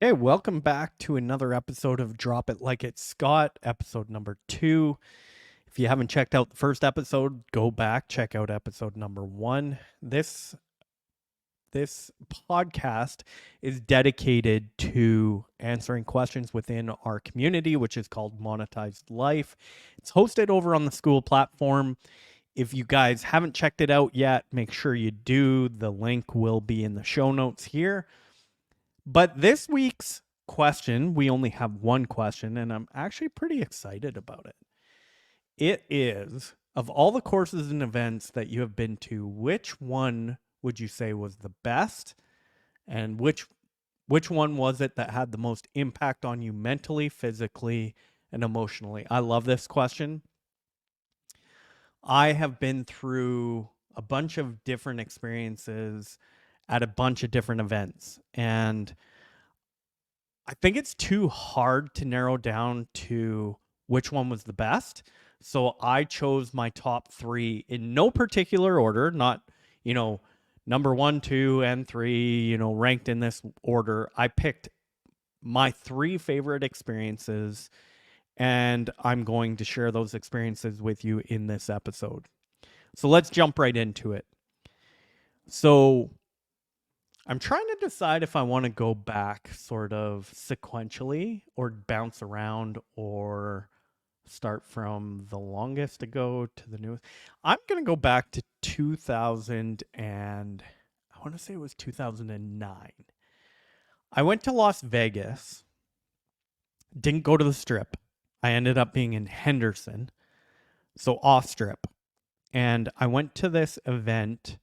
Hey, welcome back to another episode of Drop It Like It's Scott, episode number 2. If you haven't checked out the first episode, go back, check out episode number 1. This podcast is dedicated to answering questions within our community, which is called Monetized Life. It's hosted over on the School platform. If you guys haven't checked it out yet, make sure you do. The link will be in the show notes here. But this week's question, we only have one question, and I'm actually pretty excited about it. It is, of all the courses and events that you have been to, which one would you say was the best? And which one was it that had the most impact on you mentally, physically, and emotionally? I love this question. I have been through a bunch of different experiences at a bunch of different events, and I think it's too hard to narrow down to which one was the best. So I chose my top 3 in no particular order, not, you know, number 1, 2, and 3, ranked in this order. I picked my 3 favorite experiences, and I'm going to share those experiences with you in this episode. So let's jump right into it. So I'm trying to decide if I want to go back sort of sequentially or bounce around or start from the longest ago to the newest. I'm going to go back to 2000 and I want to say it was 2009. I went to Las Vegas, didn't go to the strip. I ended up being in Henderson, so off strip. And I went to this event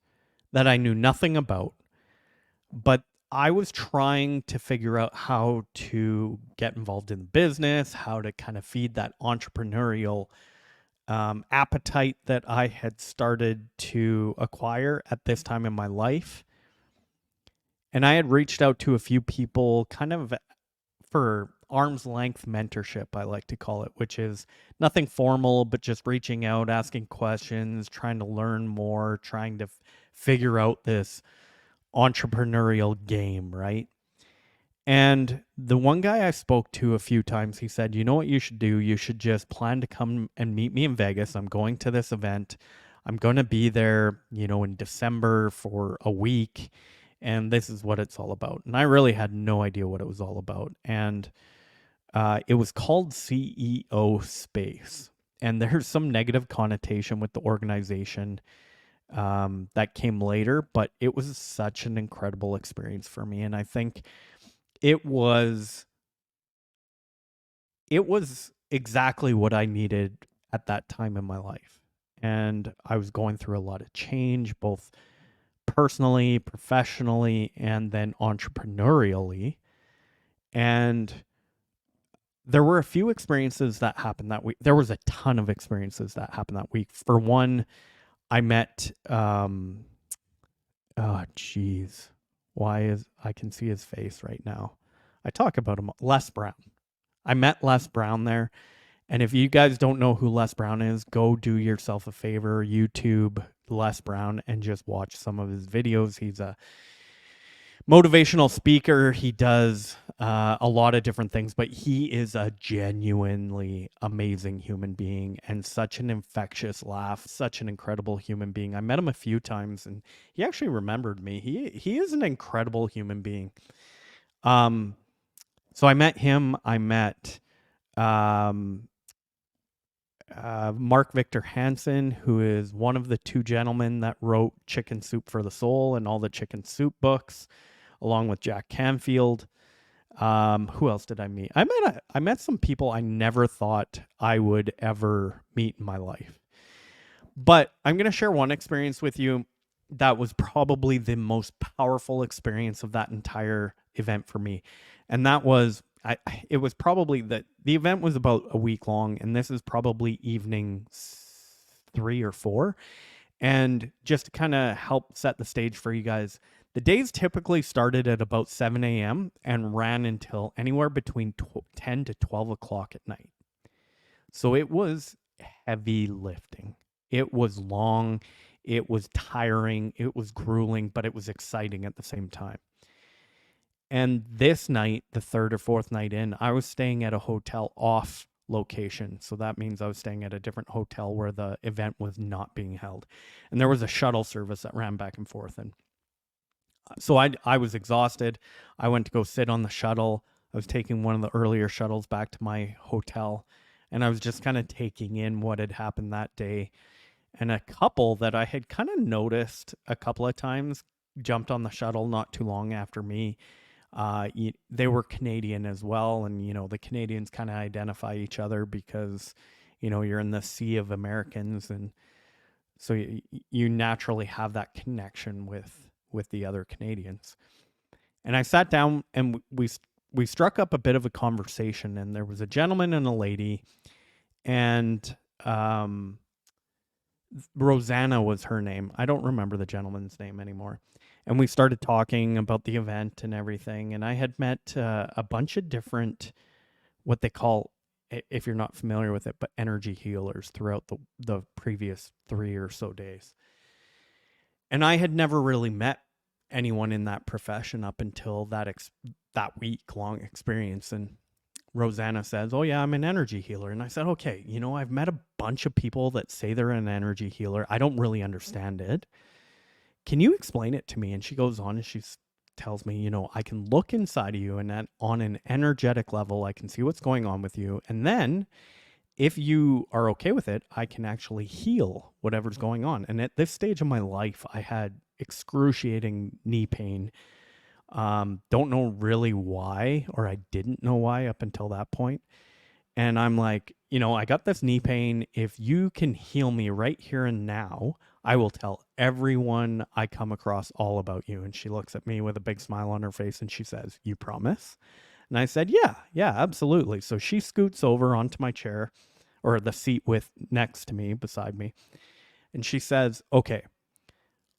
that I knew nothing about, but I was trying to figure out how to get involved in the business, how to kind of feed that entrepreneurial appetite that I had started to acquire at this time in my life. And I had reached out to a few people kind of for arm's length mentorship, I like to call it, which is nothing formal, but just reaching out, asking questions, trying to learn more, trying to figure out this entrepreneurial game, right? And the one guy I spoke to a few times, he said, "You know what you should do? You should just plan to come and meet me in Vegas. I'm going to this event. I'm going to be there, in December for a week. And this is what it's all about." And I really had no idea what it was all about. And it was called CEO Space. And there's some negative connotation with the organization that came later, but it was such an incredible experience for me. And I think it was it was exactly what I needed at that time in my life. And I was going through a lot of change, both personally, professionally, and then entrepreneurially. And there were a few experiences that happened that week. There was a ton of experiences that happened that week. For one, I met oh geez. Why is I can see his face right now. I talk about him, Les Brown. I met Les Brown there. And if you guys don't know who Les Brown is, go do yourself a favor, YouTube Les Brown, and just watch some of his videos. He's a motivational speaker. He does a lot of different things, but he is a genuinely amazing human being and such an infectious laugh, such an incredible human being. I met him a few times and he actually remembered me. He is an incredible human being. Um, so I met him. I met um, Mark Victor Hansen, who is one of the 2 gentlemen that wrote Chicken Soup for the Soul and all the Chicken Soup books, along with Jack Canfield. Who else did I meet? I met some people I never thought I would ever meet in my life. But I'm going to share one experience with you that was probably the most powerful experience of that entire event for me. And that was it was probably that the event was about a week long, and this is probably evening 3 or 4. And just to kind of help set the stage for you guys, the days typically started at about 7 a.m. and ran until anywhere between 10 to 12 o'clock at night. So it was heavy lifting. It was long, it was tiring, it was grueling, but it was exciting at the same time. And this night, the third or fourth night in, I was staying at a hotel off location. So that means I was staying at a different hotel where the event was not being held. And there was a shuttle service that ran back and forth. And so I was exhausted. I went to go sit on the shuttle. I was taking one of the earlier shuttles back to my hotel. And I was just kind of taking in what had happened that day. And a couple that I had kind of noticed a couple of times jumped on the shuttle not too long after me. They were Canadian as well. And, the Canadians kind of identify each other because, you're in the sea of Americans. And so you naturally have that connection with the other Canadians. And I sat down and we struck up a bit of a conversation, and there was a gentleman and a lady, and Rosanna was her name. I don't remember the gentleman's name anymore. And we started talking about the event and everything. And I had met a bunch of different, what they call, if you're not familiar with it, but energy healers throughout the previous 3 or so days. And I had never really met anyone in that profession up until that week-long experience. And Rosanna says, "Oh yeah, I'm an energy healer." And I said, "Okay, I've met a bunch of people that say they're an energy healer. I don't really understand it. Can you explain it to me?" And she goes on and she tells me, I can look inside of you, and on an energetic level, I can see what's going on with you. And then if you are okay with it, I can actually heal whatever's going on. And at this stage of my life, I had excruciating knee pain. Don't know really why, or I didn't know why up until that point. And I'm like, I got this knee pain. If you can heal me right here and now, I will tell everyone I come across all about you. And she looks at me with a big smile on her face and she says, "You promise?" And I said, yeah, absolutely. So she scoots over onto my chair, or the seat next to me, beside me. And she says, "Okay,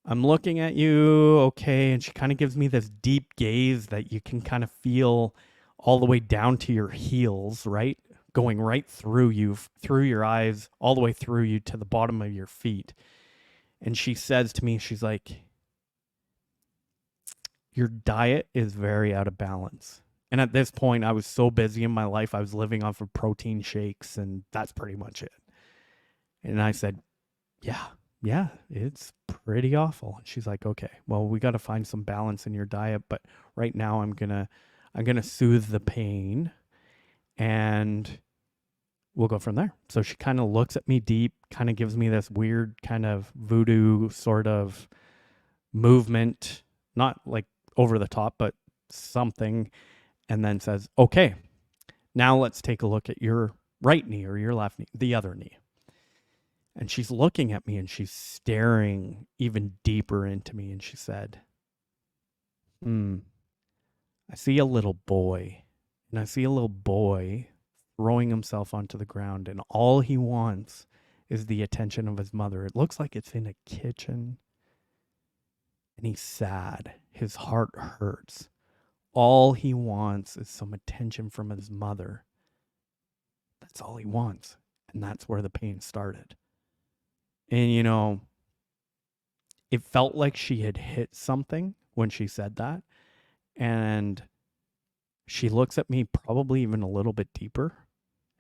I'm looking at you." Okay. And she kind of gives me this deep gaze that you can kind of feel all the way down to your heels, right? Going right through you, through your eyes, all the way through you to the bottom of your feet. And she says to me, she's like, "Your diet is very out of balance." And at this point, I was so busy in my life, I was living off of protein shakes, and that's pretty much it. And I said, yeah, it's pretty awful. And she's like, "Okay, well, we got to find some balance in your diet, but right now I'm going to soothe the pain and we'll go from there." So she kind of looks at me deep, kind of gives me this weird kind of voodoo sort of movement, not like over the top, but something, and then says, "Okay, now let's take a look at your right knee or your left knee, the other knee." And she's looking at me and she's staring even deeper into me. And she said, "I see a little boy, and I see a little boy throwing himself onto the ground, and all he wants is the attention of his mother. It looks like it's in a kitchen, and he's sad. His heart hurts. All he wants is some attention from his mother. That's all he wants." And that's where the pain started. And, it felt like she had hit something when she said that. And she looks at me probably even a little bit deeper.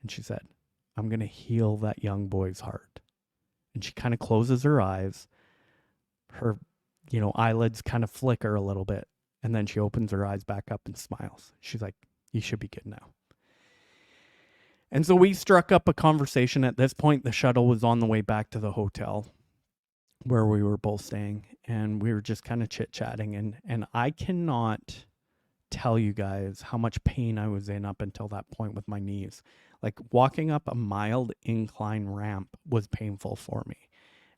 And she said, "I'm going to heal that young boy's heart." And she kind of closes her eyes. Her, eyelids kind of flicker a little bit. And then she opens her eyes back up and smiles. She's like, "You should be good now." And so we struck up a conversation. At this point, the shuttle was on the way back to the hotel where we were both staying, and we were just kind of chit-chatting. And I cannot tell you guys how much pain I was in up until that point with my knees. Like, walking up a mild incline ramp was painful for me.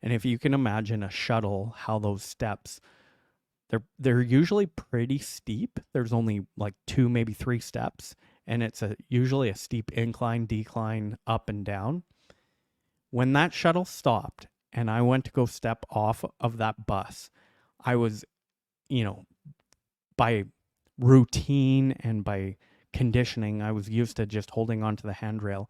And if you can imagine a shuttle, how those steps, they're usually pretty steep. There's only like 2, maybe 3 steps. And it's usually a steep incline, decline, up and down. When that shuttle stopped and I went to go step off of that bus, I was, by routine and by conditioning, I was used to just holding onto the handrail.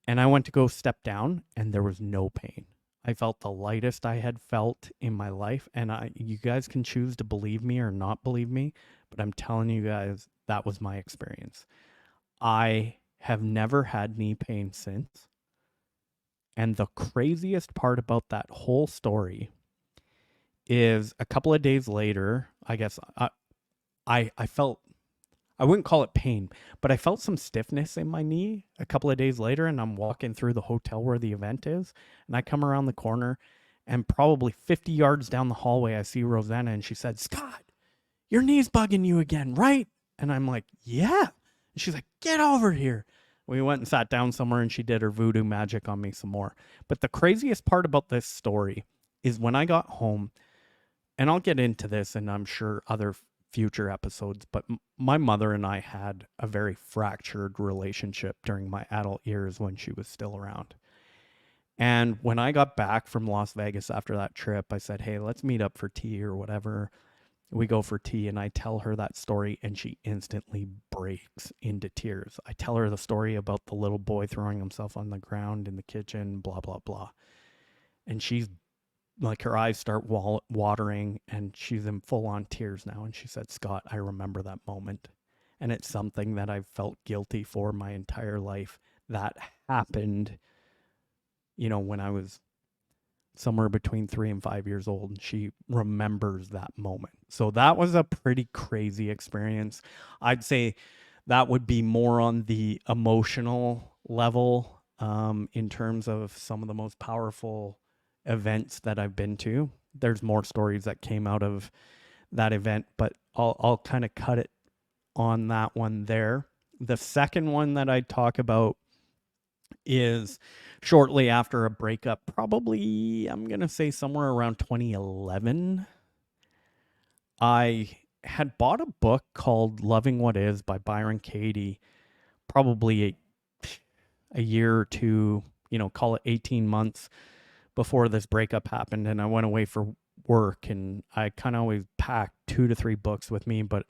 And I went to go step down and there was no pain. I felt the lightest I had felt in my life. And you guys can choose to believe me or not believe me, but I'm telling you guys, that was my experience. I have never had knee pain since. And the craziest part about that whole story is a couple of days later, I guess I felt, I wouldn't call it pain, but I felt some stiffness in my knee a couple of days later, and I'm walking through the hotel where the event is, and I come around the corner, and probably 50 yards down the hallway, I see Rosanna, and she said, "Scott, your knee's bugging you again, right?" And I'm like, "Yeah." And she's like, "Get over here." We went and sat down somewhere, and she did her voodoo magic on me some more. But the craziest part about this story is when I got home, and I'll get into this, and I'm sure other future episodes, but my mother and I had a very fractured relationship during my adult years when she was still around. And when I got back from Las Vegas after that trip, I said, "Hey, let's meet up for tea or whatever." We go for tea, and I tell her that story, and she instantly breaks into tears. I tell her the story about the little boy throwing himself on the ground in the kitchen, blah, blah, blah. And she's like, her eyes start watering, and she's in full on tears now. And she said, "Scott, I remember that moment. And it's something that I've felt guilty for my entire life. That happened, when I was somewhere between 3 and 5 years old." And she remembers that moment. So that was a pretty crazy experience. I'd say that would be more on the emotional level, in terms of some of the most powerful events that I've been to. There's more stories that came out of that event, but I'll kind of cut it on that one there. The second one that I talk about is shortly after a breakup, probably, I'm going to say somewhere around 2011. I had bought a book called Loving What Is by Byron Katie, probably a year or two, call it 18 months before this breakup happened. And I went away for work, and I kind of always packed 2 to 3 books with me, but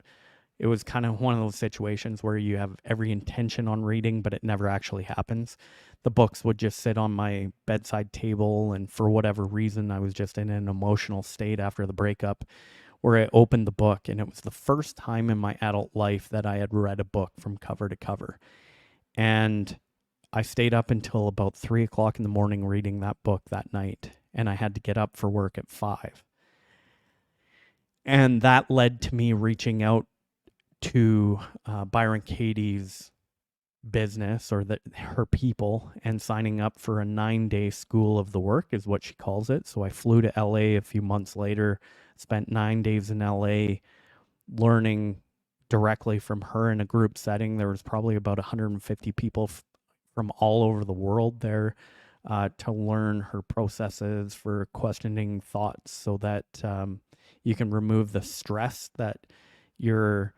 it was kind of one of those situations where you have every intention on reading, but it never actually happens. The books would just sit on my bedside table, and for whatever reason, I was just in an emotional state after the breakup where I opened the book, and it was the first time in my adult life that I had read a book from cover to cover. And I stayed up until about 3 o'clock in the morning reading that book that night, and I had to get up for work at 5. And that led to me reaching out to Byron Katie's business, or her people, and signing up for a 9-day school of the work is what she calls it. So I flew to LA a few months later, spent 9 days in LA learning directly from her in a group setting. There was probably about 150 people from all over the world there to learn her processes for questioning thoughts, so that you can remove the stress that you're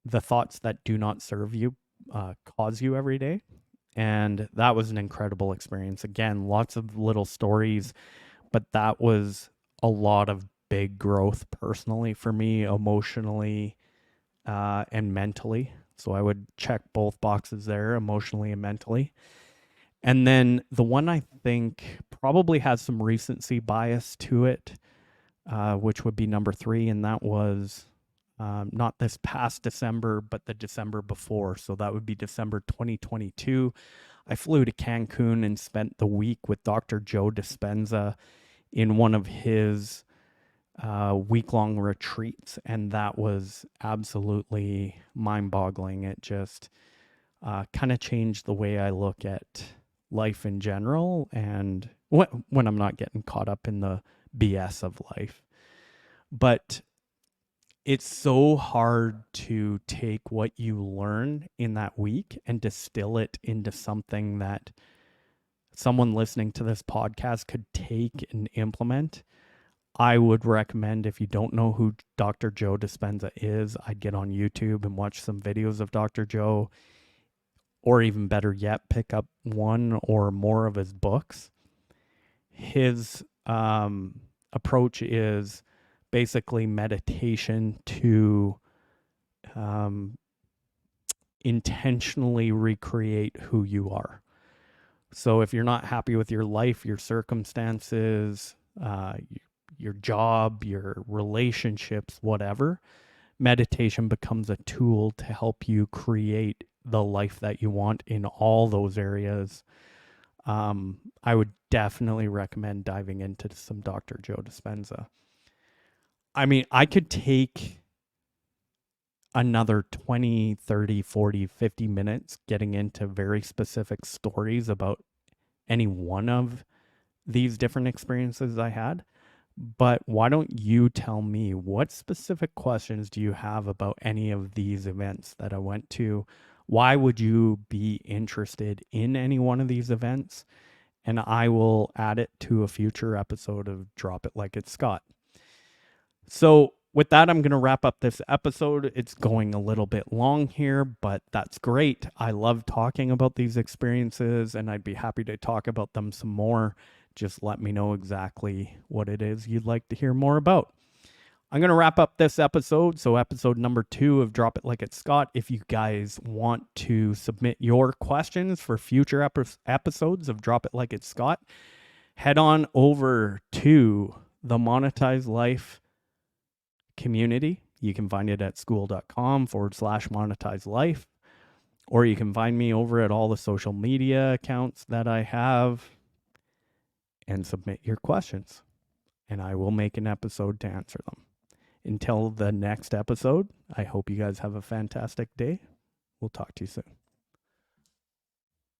the thoughts that do not serve you cause you every day. And that was an incredible experience. Again, lots of little stories, but that was a lot of big growth personally for me, emotionally and mentally. So I would check both boxes there, emotionally and mentally. And then the one I think probably has some recency bias to it, which would be number 3, and that was not this past December, but the December before. So that would be December 2022. I flew to Cancun and spent the week with Dr. Joe Dispenza in one of his week-long retreats, and that was absolutely mind-boggling. It just kind of changed the way I look at life in general, and when I'm not getting caught up in the BS of life. But it's so hard to take what you learn in that week and distill it into something that someone listening to this podcast could take and implement. I would recommend, if you don't know who Dr. Joe Dispenza is, I'd get on YouTube and watch some videos of Dr. Joe, or even better yet, pick up one or more of his books. His approach is basically meditation to intentionally recreate who you are. So if you're not happy with your life, your circumstances, your job, your relationships, whatever, meditation becomes a tool to help you create the life that you want in all those areas. I would definitely recommend diving into some Dr. Joe Dispenza. I mean, I could take another 20, 30, 40, 50 minutes getting into very specific stories about any one of these different experiences I had. But why don't you tell me, what specific questions do you have about any of these events that I went to? Why would you be interested in any one of these events? And I will add it to a future episode of Drop It Like It's Scott. So with that, I'm going to wrap up this episode. It's going a little bit long here, but that's great. I love talking about these experiences, and I'd be happy to talk about them some more. Just let me know exactly what it is you'd like to hear more about. I'm going to wrap up this episode. So episode number 2 of Drop It Like It's Scott. If you guys want to submit your questions for future episodes of Drop It Like It's Scott, head on over to the Monetize Life community. You can find it at school.com/monetize life, or you can find me over at all the social media accounts that I have, and submit your questions, and I will make an episode to answer them. Until the next episode, I hope you guys have a fantastic day. We'll talk to you soon.